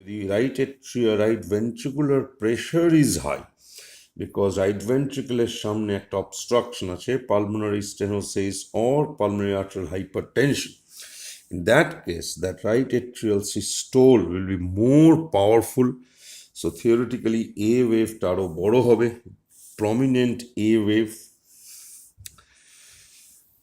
The right atria, right ventricular pressure is high because right ventricular সামনে একটা obstruction আছে, pulmonary stenosis or pulmonary arterial hypertension. In that case, that right atrial systole will be more powerful. So theoretically, A wave টা আরো বড় হবে, prominent A wave.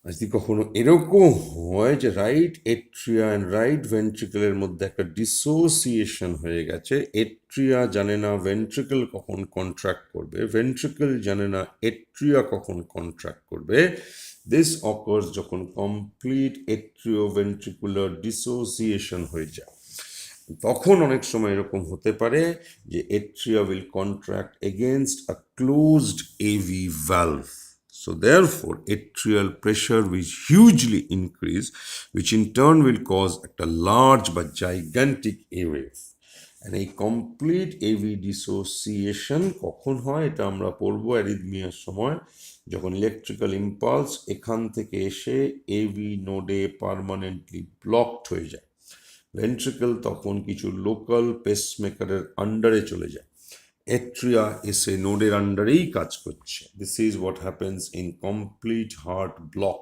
যদি কখনো এরকম হয় যে রাইট এট্রিয়া অ্যান্ড রাইট ভেন্ট্রিকলের মধ্যে একটা ডিসোসিয়েশন হয়ে গেছে, এট্রিয়া জানে না ভেন্ট্রিকল কখন কন্ট্রাক্ট করবে, ভেন্ট্রিকল জানে না এট্রিয়া কখন কন্ট্রাক্ট করবে, দিস অকার্স যখন কমপ্লিট এট্রিও ভেন্ট্রিকুলার ডিসোসিয়েশন হয়ে যায়, তখন অনেক সময় এরকম হতে পারে যে atria will contract against a closed AV valve. So therefore, atrial pressure will hugely increase, which in turn will cause a large but gigantic A wave. And a complete AV dissociation কখন হয় এটা আমরা পড়বো অ্যারিথমিয়ার সময়, যখন electrical impulse এখান থেকে এসে এভি নোডে পার্মানেন্টলি ব্লকড হয়ে যায়, ভেন্ট্রিকল তখন কিছু লোকাল পেসমেকারের আন্ডারে চলে যায়, এট্রিয়া এসে নোডের আন্ডারেই কাজ করছে। This is what happens in complete heart block,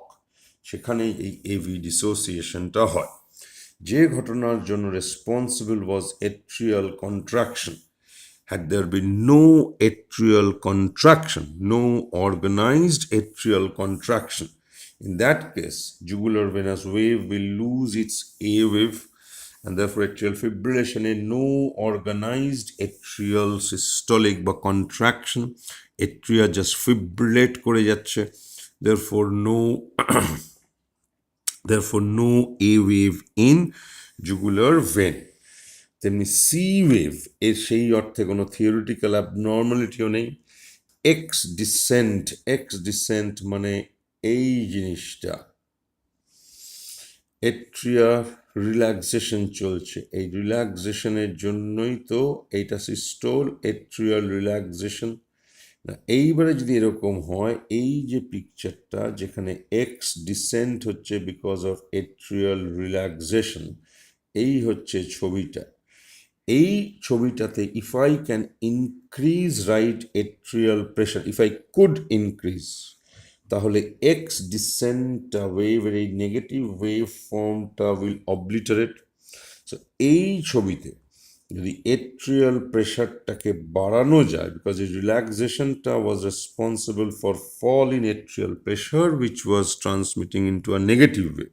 সেখানেই এই এভি ডিসোসিয়েশনটা হয়। যে ঘটনার জন্য responsible was atrial contraction. Had there been no atrial contraction, no organized atrial contraction, in that case, jugular venous wave will lose its A wave, and therefore atrial fibrillation, no organized atrial systolic বা contraction, atria just fibrillate করে যাচ্ছে, therefore no A wave in jugular vein. তেমনি C wave এর সেই অর্থে কোনো theoretical অ্যাবনর্মালিটিও নেই। X dissent মানে এই জিনিসটা, এট্রিয়া রিল্যাক্সেশন চলছে, এই রিল্যাক্সেশনের জন্যই তো এইটা সিস্টোল, এট্রিয়াল রিল্যাক্সেশন। এইবারে যদি এরকম হয়, এই যে পিকচারটা যেখানে এক্স ডিসেন্ট হচ্ছে বিকজ অফ এট্রিয়াল রিল্যাক্সেশন, এই হচ্ছে ছবিটা। এই ছবিটাতে if I can increase right atrial pressure, if I could increase, তাহলে এক্স ডিসেন্টটা ওয়েভের এই নেগেটিভ ওয়েভ ফর্মটা উইল অবলিটারেট। সো এই ছবিতে যদি এট্রিয়াল প্রেশারটাকে বাড়ানো যায়, বিকজ এই রিল্যাক্সেশনটা was responsible for fall in atrial pressure which was transmitting into a negative wave.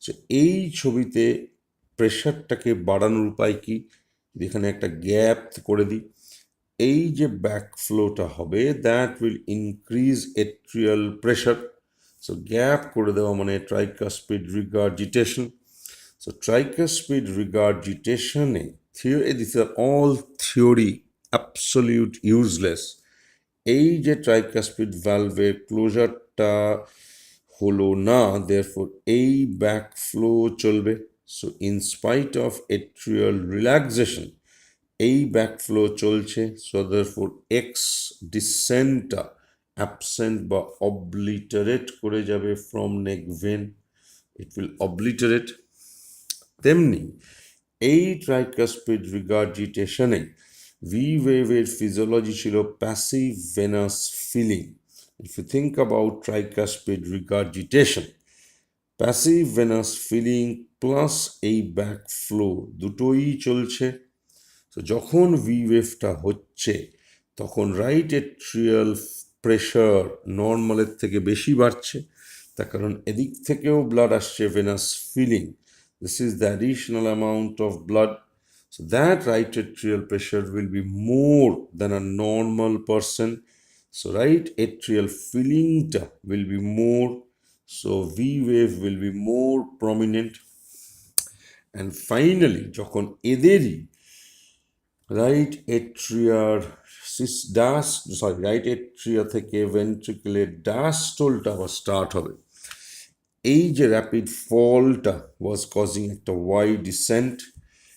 So এই ছবিতে প্রেশারটাকে বাড়ানোর উপায় কি, এখানে একটা গ্যাপ করে দিই, এই যে ব্যাকফ্লোটা হবে that will increase atrial pressure. So gap করে দেওয়া মানে ট্রাইকাসপিড রিগার্জিটেশন। সো ট্রাইকাসপিড রিগার্জিটেশনে this are all theory, absolute useless. এই যে ট্রাইকাসপিড ভ্যালভের ক্লোজারটা হলো না, দেয়ারফর এই ব্যাকফ্লো চলবে। So in spite of atrial relaxation এই ব্যাকফ্লো চলছে। সো দেয়ারফর এক্স ডিসেন্টটা অ্যাবসেন্ট বা অবলিটারেট করে যাবে from neck vein, it will obliterate. তেমনি এই ট্রাইকাসপিড রিগার্জিটেশনে ভি ওয়েভের ফিজিওলজি ছিল passive venous filling. If you think about tricuspid regurgitation, passive venous filling plus এই backflow দুটোই চলছে। তো যখন ভি ওয়েভটা হচ্ছে তখন রাইট এট্রিয়াল প্রেশার নর্মালের থেকে বেশি বাড়ছে, তার কারণ এদিক থেকেও ব্লাড আসছে venous filling, this is the additional amount of blood. So that right atrial pressure will be more than a normal person. So right atrial filling will be more. So V wave will be more prominent. And finally, যখন এদেরই right এট্রিয়ার right এট্রিয়া থেকে ভেন্ট্রিকলের ডায়াস্টোলটা আবার start হবে, এই যে rapid ফলটা was causing একটা Y descent,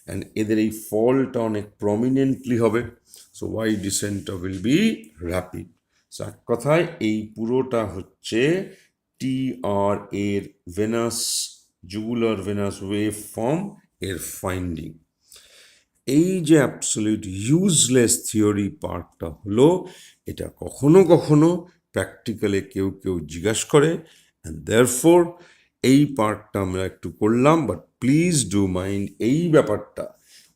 and এদের এই ফলটা অনেক প্রমিনেন্টলি হবে। সো ওয়াই ডিসেন্টটা উইল বি র্যাপিড। সো এক কথায় এই পুরোটা হচ্ছে টি আর এর venous jugular venous wave form এর ফাইন্ডিং। এই যে অ্যাবসলিউট ইউজলেস থিওরি পার্টটা হলো, এটা কখনো কখনো প্র্যাকটিক্যালে কেউ কেউ জিজ্ঞাসা করে, অ্যান্ড দেয়ারফোর এই পার্টটা আমরা একটু করলাম। বাট প্লিজ ডু মাইন্ড এই ব্যাপারটা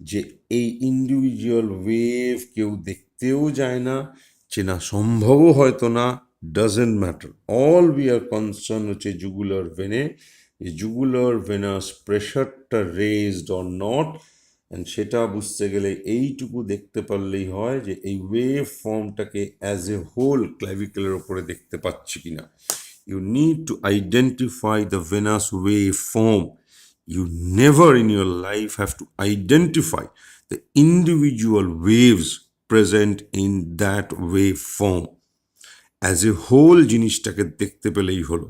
যে এই ইন্ডিভিজুয়াল ওয়েভ কেউ দেখতেও যায় না, চেনা সম্ভবও হয়তো না, doesn't matter. All we are concern হচ্ছে জুগুলার ভেনে, যে জুগুলার ভেনাস প্রেশারটা রেজড অর নট, অ্যান্ড সেটা বুঝতে গেলে এইটুকু দেখতে পারলেই হয় যে এই ওয়েভ ফর্মটাকে অ্যাজ এ হোল ক্ল্যাভিকেলের ওপরে দেখতে পাচ্ছি কিনা। You need to identify the venous wave form. You never in your life have to identify the individual waves present in that wave form. As a whole জিনিসটাকে দেখতে পেলেই হলো।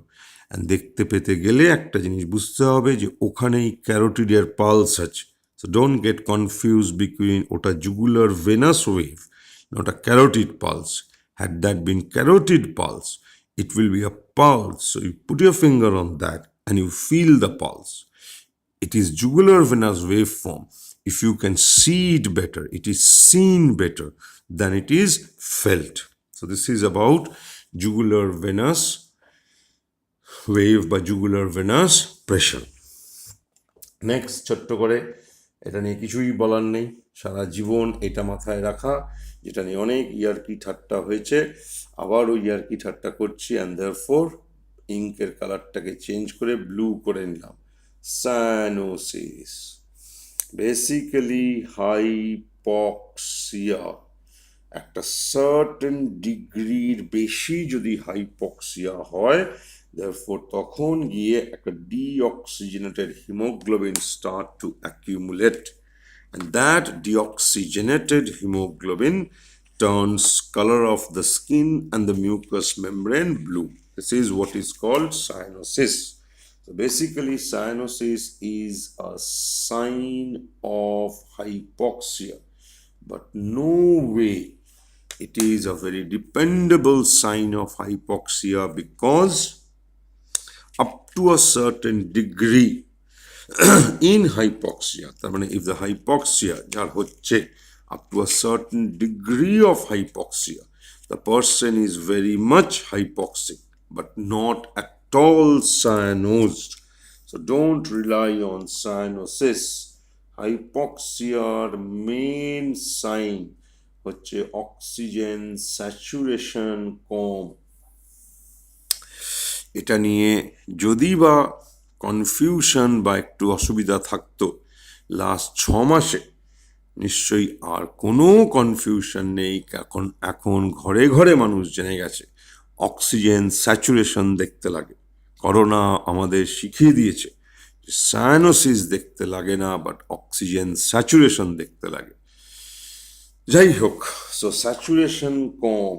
অ্যান্ড দেখতে পেতে গেলে একটা জিনিস বুঝতে হবে যে ওখানেই ক্যারোটিডের পালস আছে। So don't get confuse between ওটা জুগুলার ভেনাস ওয়েভ, ওটা carotid pulse. Had that been carotid pulse, it will be a pulse. So you put your finger on that and you feel the pulse. It is jugular venous waveform. If you can see it better, it is seen better than it is felt. So this is about jugular venous wave বা jugular venous pressure. Next ছোট্ট করে, এটা নিয়ে কিছুই বলার নেই, সারা জীবন এটা মাথায় রাখা, যেটা নিয়ে অনেক ইয়ার্কি ঠাট্টা হয়েছে, আবার ওই ইয়ার্কি ঠাট্টা করছি, অ্যান্ড দেয়ারফোর ইঙ্কের কালারটাকে চেঞ্জ করে ব্লু করে নিলাম। Cyanosis, basically hypoxia. একটা সার্টেন ডিগ্রির বেশি যদি হাইপক্সিয়া হয়, therefore তখন গিয়ে একটা deoxygenated hemoglobin start to accumulate, and that deoxygenated hemoglobin turns color of the skin and the mucous membrane blue. This is what is called cyanosis. So basically cyanosis is a sign of hypoxia, but no way it is a very dependable sign of hypoxia, because up to a certain degree in hypoxia, তার মানে if the hypoxia যার হচ্ছে up to a certain degree of hypoxia, the person is very much hypoxic but not at all cyanosed. So don't rely on cyanosis. Hypoxiaর main sign হচ্ছে oxygen saturation কম। এটা নিয়ে যদি বা confusion বা একটু অসুবিধা থাকতো লাস্ট 6 মাসে, নিশ্চয়ই আর কোনো কনফিউশন নেই। এখন ঘরে ঘরে মানুষ জেনে গেছে অক্সিজেন স্যাচুরেশন দেখতে লাগে। করোনা আমাদের শিখিয়ে দিয়েছে যে সায়ানোসিস দেখতে লাগে না, বাট অক্সিজেন স্যাচুরেশন দেখতে লাগে। যাই হোক, সো স্যাচুরেশন কম,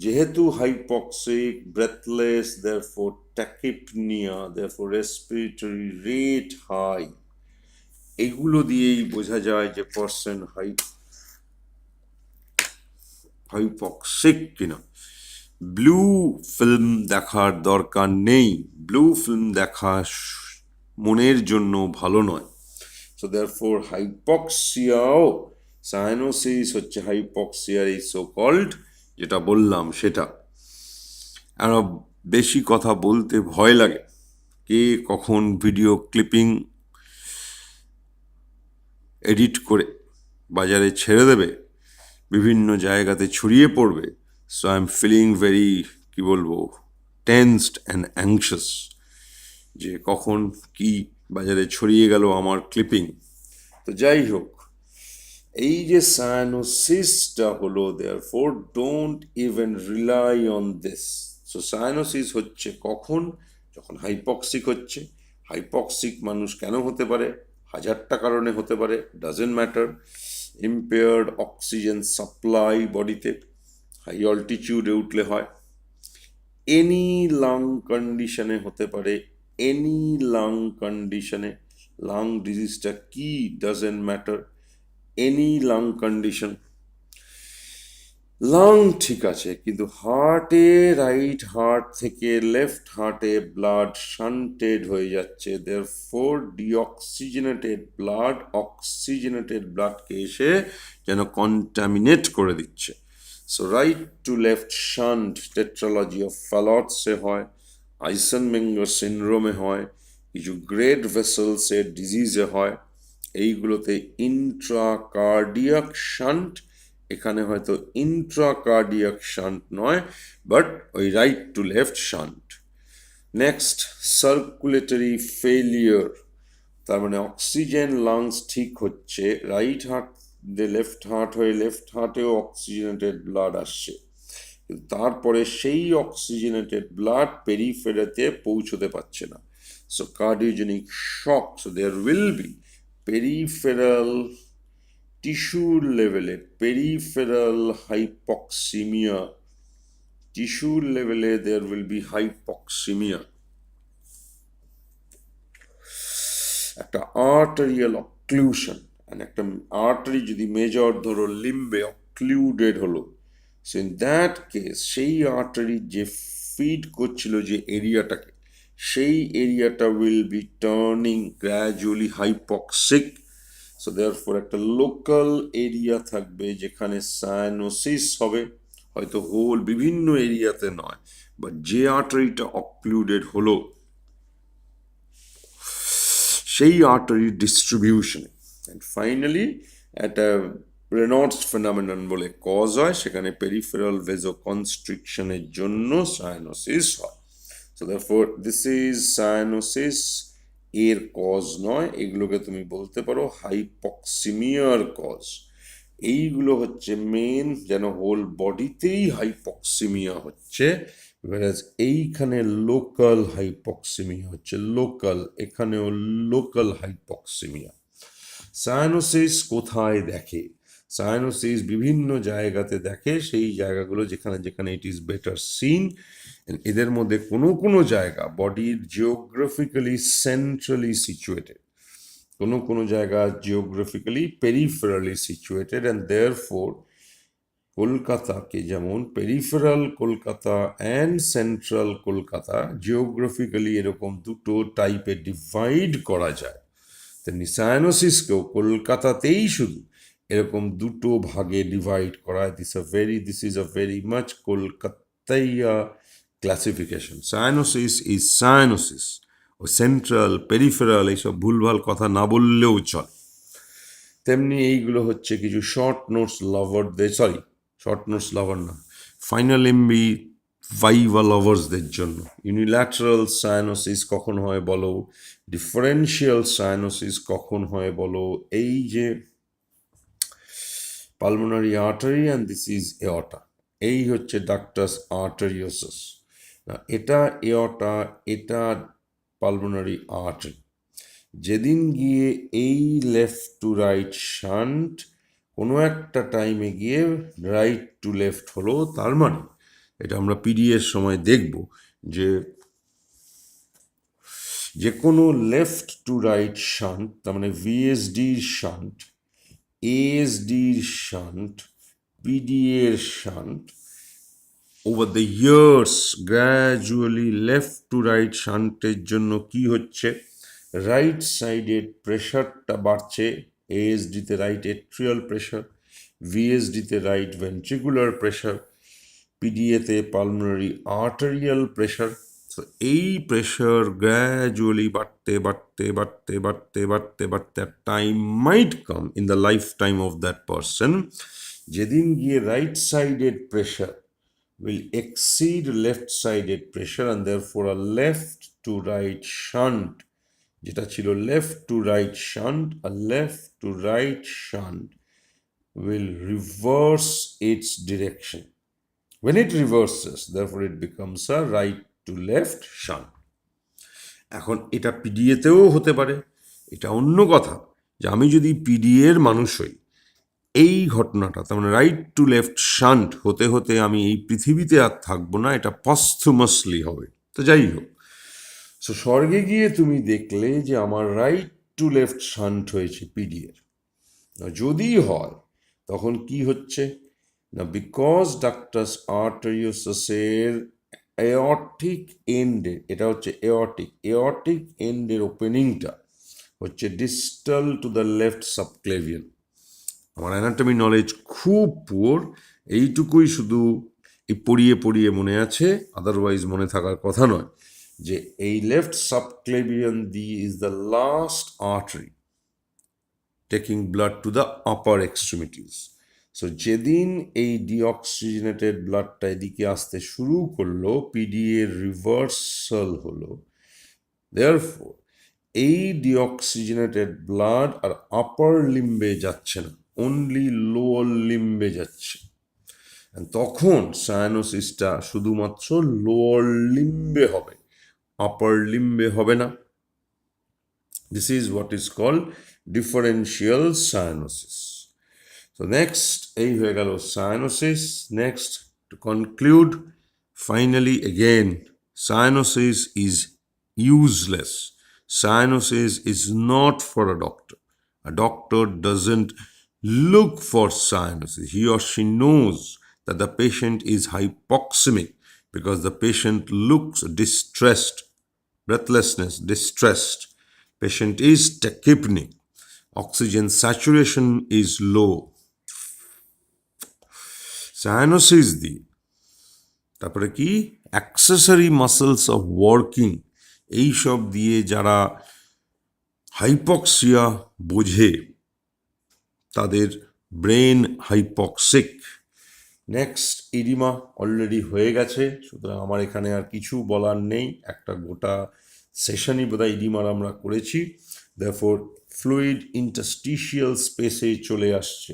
যেহেতু hypoxic, breathless, therefore tachypnoea, therefore respiratory rate high, এগুলো দিয়েই বোঝা যায় যে পার্সন হাইপক্সিক কিনা। ব্লু ফিল্ম দেখার দরকার নেই, ব্লু ফিল্ম দেখা মনের জন্য ভালো নয়। সো therefore হাইপক্সিয়াও, সায়ানোসিস হচ্ছে হাইপক্সিয়ার এই সো কল্ড যেটা বললাম সেটা। আর বেশি কথা বলতে ভয় লাগে, কে কখন ভিডিও ক্লিপিং এডিট করে বাজারে ছেড়ে দেবে, বিভিন্ন জায়গাতে ছড়িয়ে পড়বে। So I am feeling very, কি বলবো, টেন্সড অ্যান্ড অ্যাংশাস, যে কখন কি বাজারে ছড়িয়ে গেল আমার ক্লিপিং। তো যাই হোক, এই যে সায়ানোসিসটা হলো, therefore don't even rely on this. So cyanosis হচ্ছে কখন, যখন হাইপক্সিক হচ্ছে। হাইপক্সিক মানুষ কেন হতে পারে? 1000টা কারণে হতে পারে, doesn't matter. Impaired oxygen supply বডিতে, হাই অল্টিটিউডে উঠলে হয়, এনি লাং কন্ডিশনে হতে পারে, এনি লাং কন্ডিশনে। লাং ডিজিজটা কি doesn't matter, any lung condition. Lung ঠিক আছে, কিন্তু হার্টে রাইট হার্ট থেকে লেফট হার্টে ব্লাড শান্টেড হয়ে যাচ্ছে, দেয়ারফোর ডিঅক্সিজেনেটেড ব্লাড অক্সিজেনেটেড ব্লাডকে এসে যেন কন্টামিনেট করে দিচ্ছে। So right to left shunt tetralogy of ফ্যালটসে হয়, আইসেনমেঙ্গার সিনড্রোমে হয়, কিছু গ্রেট ভেসেলসের ডিজিজে হয়। এইগুলোতে ইন্ট্রাকার্ডিয়াক শান্ট, এখানে হয়তো ইন্ট্রাকার্ডিয়াক শান্ট নয়, বাট ওই right to left shunt. Next, circulatory failure, তার মানে অক্সিজেন লাংস ঠিক হচ্ছে, রাইট হার্ট লেফট হার্ট হয়ে লেফট হার্টেও অক্সিজেনেটেড ব্লাড আসছে, কিন্তু তারপরে সেই অক্সিজেনেটেড ব্লাড পেরিফেরাতে পৌঁছতে পারছে না। So cardiogenic shock, so there will be peripheral টিস্যুর লেভেলে পেরিফেরাল হাইপক্সিমিয়া, টিস্যুর লেভেলে দেয়ার উইল বি হাইপক্সিমিয়া। একটা আর্টারিয়াল অক্লুশন, একটা আর্টারি যদি মেজর ধরো লিম্বে অক্লুডেড হলো, সো ইন দ্যাট কেস সেই আর্টারি যে ফিড করছিল যে এরিয়াটাকে, সেই এরিয়াটা will be turning gradually hypoxic. So therefore একটা লোকাল এরিয়া থাকবে যেখানে সায়ানোসিস হবে, হয়তো হোল বিভিন্ন এরিয়াতে নয়, বাট যে আর্টারিটা অক্লুডেড হলো সেই আর্টারি ডিস্ট্রিবিউশনে। অ্যান্ড ফাইনালি একটা রেনল্ডস ফেনোমেনন বলে কজ হয়, সেখানে পেরিফেরাল ভেজোকনস্ট্রিকশনের জন্য সায়ানোসিস হয়। So therefore this is cyanosis এর কজ নয়, এগুলোকে তুমি বলতে পারো হাইপক্সিমিয়ার কজ। এইগুলো হচ্ছে মেন, যেন হোল বডিতেই হাইপক্সিমিয়া হচ্ছে, whereas এইখানে লোকাল হাইপক্সিমিয়া হচ্ছে, লোকাল, এখানেও লোকাল হাইপক্সিমিয়া। সায়ানোসিস কোথায় দেখে? সায়ানোসিস বিভিন্ন জায়গাতে দেখে, সেই জায়গাগুলো যেখানে যেখানে ইট ইজ বেটার সিন। এদের মধ্যে কোনো কোনো জায়গা বডির জিওগ্রাফিক্যালি সেন্ট্রালি সিচুয়েটেড, কোনো কোনো জায়গা জিওগ্রাফিক্যালি পেরিফেরালি সিচুয়েটেড, অ্যান্ড দেয়ারফোর কলকাতাকে যেমন peripheral Kolkata and central Kolkata geographically এরকম দুটো টাইপে ডিভাইড করা যায়, তেমনি সায়ানোসিসকেও কলকাতাতেই শুধু এরকম দুটো ভাগে ডিভাইড করা হয়। This is a very much কলকাতাইয়া ক্লাসিফিকেশন। সায়ানোসিস ইজ সায়ানোসিস, ও সেন্ট্রাল পেরিফেরাল এইসব ভুলভাল কথা না বললেও চলে। তেমনি এইগুলো হচ্ছে কিছু শর্ট নোটস লাভারদের, সরি শর্ট নোটস লাভার না, ফাইনাল এমবি ভাইভা লাভার্সদের জন্য। ইউনিল্যাটারাল সায়ানোসিস কখন হয় বলো, ডিফারেন্সিয়াল সায়ানোসিস কখন হয় বলো, এই যে pulmonary artery and this is aorta, এই হচ্ছে ডাক্টাস আর্টারিওসাস, এটা এওটা, এটা পালমোনারি আর্টারি। যেদিন গিয়ে এই লেফট টু রাইট শান্ট কোনো একটা টাইমে গিয়ে রাইট টু লেফট হলো, তার মানে এটা আমরা পিডিএর সময় দেখব যে যে কোনো লেফট টু রাইট শান্ট, তার মানে ভিএসডির শান্ট, এএসডির শান্ট, পিডিএর শান্ট, over the years gradually left to right শান্টের জন্য কি হচ্ছে, রাইট সাইডের প্রেশারটা বাড়ছে, এএসডিতে রাইট এট্রিয়াল প্রেশার, ভিএসডিতে রাইট ভেন্ট্রিকুলার প্রেশার, পিডিএতে পালমোনারি আর্টারিয়াল প্রেশার। তো এই প্রেশার গ্র্যাজুয়ালি বাড়তে বাড়তে বাড়তে বাড়তে বাড়তে বাড়তে time might come in the life time of that person যেদিন গিয়ে right sided pressure will exceed left-sided pressure, and therefore a left to right shunt, যেটা ছিল left to right shunt, a left to right shunt will reverse its direction. When it reverses, therefore it becomes a right to left shunt. এখন এটা পিডিএতেও হতে পারে। এটা অন্য কথা যে আমি যদি পিডিএর মানুষ হই, এই ঘটনাটা তার মানে রাইট টু লেফট শান্ট হতে হতে আমি এই পৃথিবীতে আর থাকবো না, এটা পস্থুমাসলি হবে। তো যাই হোক, সো স্বর্গে গিয়ে তুমি দেখলে যে আমার রাইট টু লেফট শান্ট হয়েছে পিডিএর, যদি হয় তখন কি হচ্ছে, না বিকজ ডাক্টাস আর্টেরিওসাসের এঅর্টিক এন্ডের, এটা হচ্ছে এঅর্টিক এন্ডের ওপেনিংটা হচ্ছে distal to the left subclavian. আমার অ্যানাটমি নলেজ খুব পুয়ার, এইটুকুই শুধু এই পড়িয়ে মনে আছে, আদারওয়াইজ মনে থাকার কথা নয়, যে এই left subclavian the is the last artery taking blood to the upper extremities. So যেদিন এই ডিঅক্সিজেনেটেড ব্লাডটা এদিকে আসতে শুরু করলো, পিডিএ রিভার্সাল হলো। দেয়ারফোর এই ডিঅক্সিজেনেটেড ব্লাড আর আপার লিম্বে যাচ্ছে না, অনলি লোয়ার লিম্বে যাচ্ছে। তখন সায়ানোসিসটা শুধুমাত্র লোয়ার লিম্বে হবে, আপার লিম্বে হবে না। This is what is called differential cyanosis. So next, এই হয়ে গেল সায়ানোসিস। Next, to conclude, finally again, cyanosis is useless. Cyanosis is not for a doctor. A doctor doesn't look for cyanosis. He or she knows that the patient is hypoxemic because the patient looks distressed, breathlessness, distressed. Patient is tachypneic. Oxygen saturation is low. Cyanosis দিয়ে তারপরে কি accessory muscles of working, এইসব দিয়ে যারা hypoxia বোঝে তাদের brain hypoxic. Next, oedema already হয়ে গেছে, সুতরাং আমার এখানে আর কিছু বলার নেই। একটা গোটা সেশনই বোধহয় ইডিমার আমরা করেছি। দেয়ারফর ফ্লুইড ইন্টারস্টিশিয়াল স্পেসে চলে আসছে,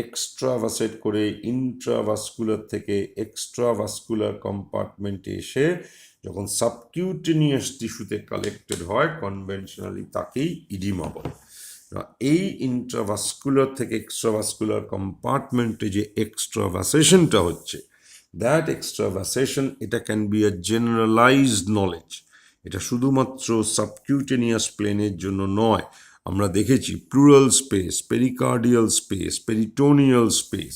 এক্সট্রাভাসেট করে ইন্ট্রাভাস্কুলার থেকে এক্সট্রাভাস্কুলার কম্পার্টমেন্টে এসে যখন সাবকিউটেনিয়াস টিস্যুতে কালেক্টেড হয়, কনভেনশনালি তাকেই ইডিমা বলে। এই ইন্ট্রাভাস্কুলার থেকে এক্সট্রাভাস্কুলার কম্পার্টমেন্টে যে এক্সট্রাভাসেশনটা হচ্ছে, দ্যাট এক্সট্রাভাসেশন, এটা can be a generalised knowledge. এটা শুধুমাত্র সাবকিউটেনিয়াস প্লেনের জন্য নয়। আমরা দেখেছি plural space, pericardial space, peritoneal space,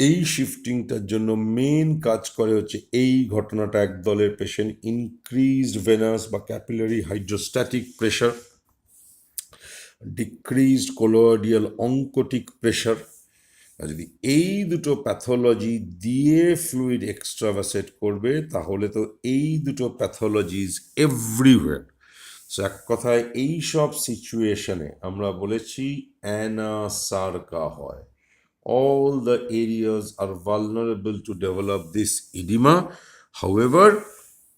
এই শিফটিংটার জন্য মেন কাজ করে হচ্ছে এই ঘটনাটা। এক দলের পেশেন্ট ইনক্রিজড ভেনাস বা capillary hydrostatic pressure, decreased colloidal oncotic pressure. যদি এই দুটো প্যাথোলজি দিয়ে ফ্লুইড এক্সট্রাভাসেট করবে, তাহলে তো এই দুটো প্যাথোলজিজ এভরিওয়্যার। সো এক কথায় এই সব সিচুয়েশনে আমরা বলেছি অ্যানাসার্কা হয়। All the areas are vulnerable to develop this edema. However,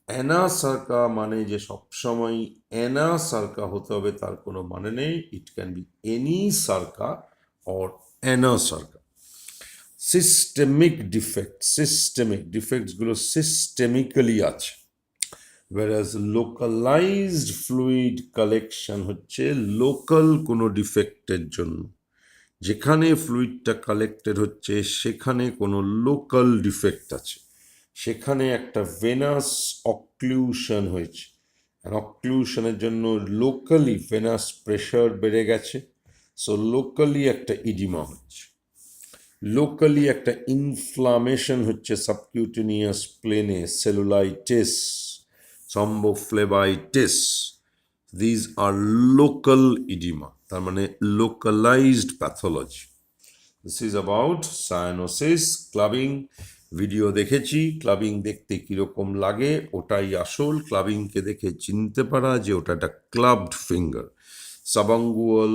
অ্যানাসার্কা মানে যে সবসময় অ্যানাসার্কা হতে হবে তার কোনো মানে নেই। It can be anasarca or anasarca. Systemic ডিফেক্টসগুলো সিস্টেমিক্যালি আছে, whereas localized fluid collection হচ্ছে লোকাল কোনো ডিফেক্টের জন্য। যেখানে ফ্লুইডটা কালেক্টেড হচ্ছে সেখানে কোনো লোকাল ডিফেক্ট আছে, সেখানে একটা ভেনাস অক্লুশন হয়েছে, আর অক্লুশনের জন্য লোকালি ভেনাস প্রেশার বেড়ে গেছে। সো লোকালি একটা ইডিমা হচ্ছে, লোকালি একটা ইনফ্লামেশন হচ্ছে সাবকিউটেনিয়াস প্লেনে, cellulitis, thrombophlebitis. These are local oedema, তার মানে localised pathology. This is about cyanosis. Clubbing video দেখেছি, ক্লাবিং দেখতে কীরকম লাগে ওটাই আসল। ক্লাবিংকে দেখে চিনতে পারা যে ওটা একটা ক্লাবড ফিঙ্গার। সাবাঙ্গুয়াল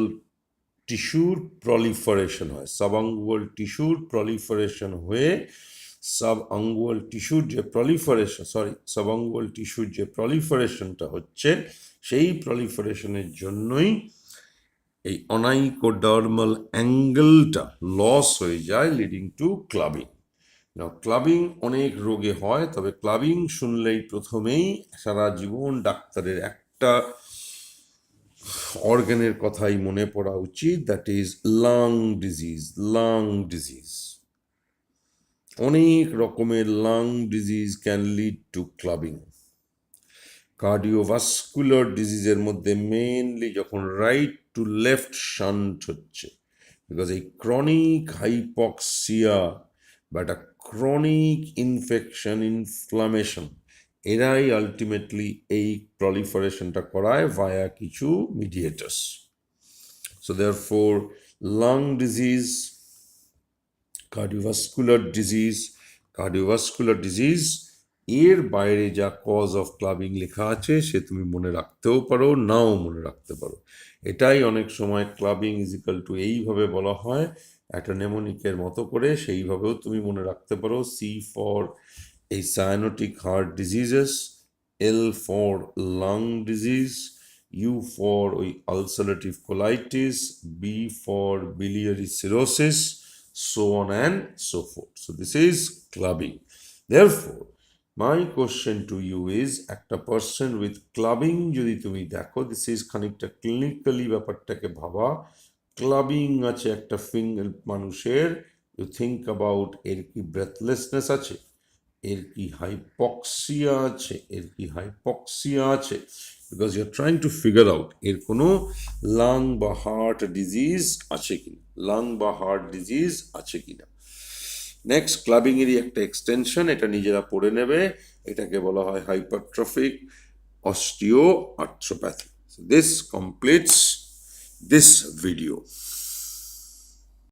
টিস্যুর প্রলিফারেশন হয়, সাবাঙ্গুয়াল টিস্যুর প্রলিফারেশন হয়ে সাবাঙ্গুয়াল টিস্যুর যে প্রলিফারেশনটা হচ্ছে, সেই প্রলিফারেশনের জন্যই এই অনাইকোডার্মাল অ্যাঙ্গেলটা লস হয়ে যায়, লিডিং টু ক্লাবিং। ক্লাবিং অনেক রোগে হয়, তবে ক্লাবিং শুনলেই প্রথমেই সারা জীবন ডাক্তারের একটা অর্গানের কথাই মনে পড়া উচিত, দ্যাট ইজ লাং ডিজিজ। অনেক রকমের lung disease can lead to clubbing. Cardiovascular ডিজিজের মধ্যে মেনলি যখন রাইট টু লেফট শান্ট হচ্ছে, বিকজ এই ক্রনিক হাইপক্সিয়া বা একটা ক্রনিক ইনফেকশন, ইনফ্লামেশন, এরাই আলটিমেটলি এই প্রলিফারেশনটা করায় ভায়া কিছু mediators. So therefore lung disease, cardiovascular disease এর বাইরে যা কজ অফ ক্লাবিং লেখা আছে সে তুমি মনে রাখতেও পারো, নাও মনে রাখতে পারো। এটাই অনেক সময় ক্লাবিং ইজ ইকাল টু এইভাবে বলা হয় একটা নেমোনিকের মতো করে, সেইভাবেও তুমি মনে রাখতে পারো। সি ফর এই cyanotic heart diseases, L for lung disease, U for ওই ulcerative colitis, B for biliary cirrhosis, so on and so forth. So this is clubbing. Therefore, my question to you is, একটা person with clubbing যদি তুমি দেখো, this is খানিকটা clinically ব্যাপারটাকে ভাবা। Clubbing আছে একটা ফিঙ্গার মানুষের, ইউ থিঙ্ক অ্যাবাউট এর কি ব্রেথলেসনেস আছে, এর কি হাইপক্সিয়া আছে, এর কি হাইপক্সিয়া আছে, because you are trying to figure out এর কোনো লাং বা হার্ট ডিজিজ আছে কিনা, লাং বা হার্ট ডিজিজ আছে কিনা। নেক্সট, ক্লাবিং এরই একটা এক্সটেনশন, এটা নিজেরা পড়ে নেবে, এটাকে বলা হয় hypertrophic osteo arthropathy. This completes this video.